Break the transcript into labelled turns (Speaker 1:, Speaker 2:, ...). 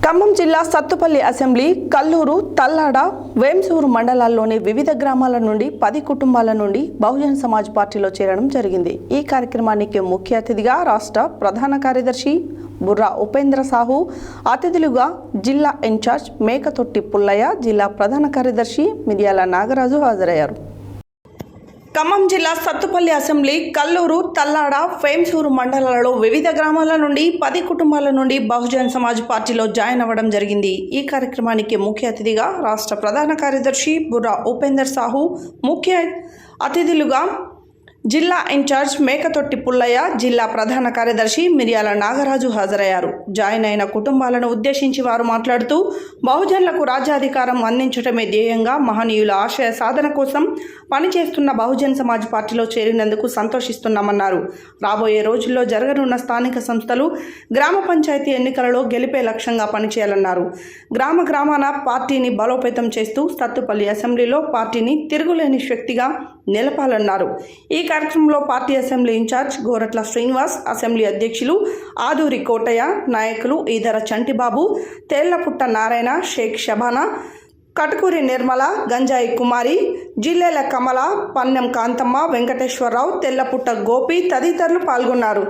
Speaker 1: ఖమ్మం జిల్లా సత్తుపల్లి అసెంబ్లీ కల్లూరు, తల్లాడ, వేంసూరు మండలాల్లోని వివిధ గ్రామాల నుండి 10 కుటుంబాల నుండి బహుజన్ సమాజ్ పార్టీలో చేరడం జరిగింది. ఈ కార్యక్రమానికి ముఖ్య అతిథిగా రాష్ట్ర ప్రధాన కార్యదర్శి బుర్రా ఉపేంద్ర సాహు, అతిథులుగా జిల్లా ఇన్ఛార్జ్ మేకతొట్టి పుల్లయ్య, జిల్లా ప్రధాన కార్యదర్శి మిర్యాల నాగరాజు హాజరయ్యారు. ఖమ్మం జిల్లా సత్తుపల్లి అసెంబ్లీ కల్లూరు, తల్లాడ, వేంసూరు మండలాలలో వివిధ గ్రామాల నుండి 10 కుటుంబాల నుండి బహుజన్ సమాజ్ పార్టీలో జాయిన్ అవ్వడం జరిగింది. ఈ కార్యక్రమానికి ముఖ్య అతిథిగా రాష్ట్ర ప్రధాన కార్యదర్శి బుర్రా ఉపేందర్ సాహు, ముఖ్య అతిథులుగా జిల్లా ఇన్ఛార్జ్ మేకతొట్టి పుల్లయ్య, జిల్లా ప్రధాన కార్యదర్శి మిర్యాల నాగరాజు హాజరయ్యారు. జాయిన్ అయిన కుటుంబాలను ఉద్దేశించి వారు మాట్లాడుతూ, బహుజనులకు రాజ్యాధికారం అందించడమే ధ్యేయంగా మహనీయుల ఆశయ సాధన కోసం పనిచేస్తున్న బహుజన్ సమాజ్ పార్టీలో చేరినందుకు సంతోషిస్తున్నామన్నారు. రాబోయే రోజుల్లో జరగనున్న స్థానిక సంస్థలు, గ్రామ పంచాయతీ ఎన్నికలలో గెలిపే లక్ష్యంగా పనిచేయాలన్నారు. గ్రామాన పార్టీని బలోపేతం చేస్తూ సత్తుపల్లి అసెంబ్లీలో పార్టీని తిరుగులేని శక్తిగా నిలపాలన్నారు. ఈ కార్యక్రమంలో party assembly incharge Goratla Srinivas, assembly అధ్యక్షులు ఆదూరి కోటయ్య, నాయకులు ఈదర చంటిబాబు, తేళ్లపుట్ట నారాయణ, షేక్ షబానా, కటుకూరి నిర్మల, గంజాయి కుమారి, జిల్లెల కమల, పన్నెం కాంతమ్మ, వెంకటేశ్వరరావు, తెల్లపుట్ట గోపి తదితరులు పాల్గొన్నారు.